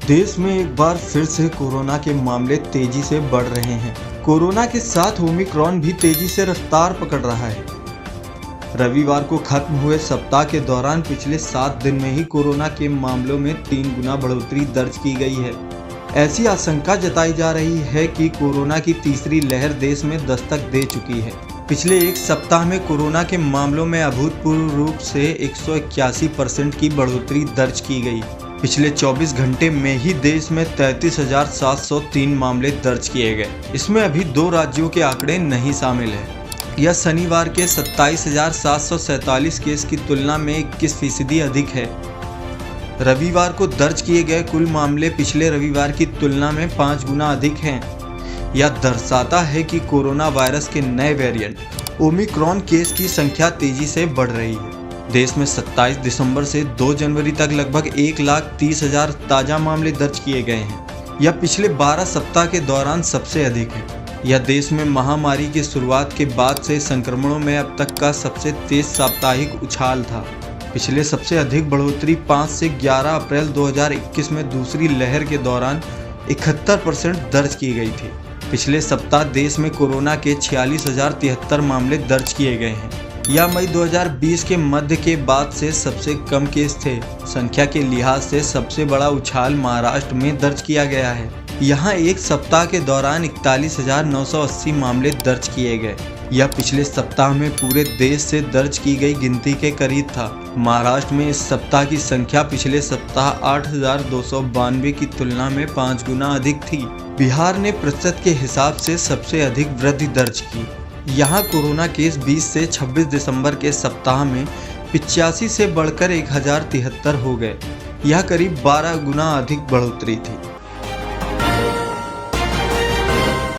देश में एक बार फिर से कोरोना के मामले तेजी से बढ़ रहे हैं। कोरोना के साथ ओमिक्रॉन भी तेजी से रफ्तार पकड़ रहा है। रविवार को खत्म हुए सप्ताह के दौरान पिछले 7 दिन में ही कोरोना के मामलों में 3 गुना बढ़ोतरी दर्ज की गई है। ऐसी आशंका जताई जा रही है कि कोरोना की तीसरी लहर देश में दस्तक दे चुकी है। पिछले एक सप्ताह में कोरोना के मामलों में अभूतपूर्व रूप से 181% की बढ़ोतरी दर्ज की गई। पिछले 24 घंटे में ही देश में 33,703 मामले दर्ज किए गए। इसमें अभी 2 राज्यों के आंकड़े नहीं शामिल हैं। यह शनिवार के 27,747 केस की तुलना में 21% अधिक है। रविवार को दर्ज किए गए कुल मामले पिछले रविवार की तुलना में 5 गुना अधिक हैं। यह दर्शाता है कि कोरोना वायरस के नए वेरिएंट ओमिक्रॉन केस की संख्या तेजी से बढ़ रही है। देश में 27 दिसंबर से 2 जनवरी तक लगभग 1,30,000 ताज़ा मामले दर्ज किए गए हैं। यह पिछले 12 सप्ताह के दौरान सबसे अधिक है। यह देश में महामारी की शुरुआत के बाद से संक्रमणों में अब तक का सबसे तेज साप्ताहिक उछाल था। पिछले सबसे अधिक बढ़ोतरी 5 से 11 अप्रैल 2021 में दूसरी लहर के दौरान 71% दर्ज की गई थी। पिछले सप्ताह देश में कोरोना के 46,073 मामले दर्ज किए गए हैं। यह मई 2020 के मध्य के बाद से सबसे कम केस थे। संख्या के लिहाज से सबसे बड़ा उछाल महाराष्ट्र में दर्ज किया गया है। यहाँ एक सप्ताह के दौरान 41,980 मामले दर्ज किए गए। यह पिछले सप्ताह में पूरे देश से दर्ज की गई गिनती के करीब था। महाराष्ट्र में इस सप्ताह की संख्या पिछले सप्ताह 8,292 की तुलना में 5 गुना अधिक थी। बिहार ने प्रतिशत के हिसाब से सबसे अधिक वृद्धि दर्ज की। यहाँ कोरोना केस 20 से 26 दिसंबर के सप्ताह में 85 से बढ़कर 1,073 हो गए। यह करीब 12 गुना अधिक बढ़ोतरी थी।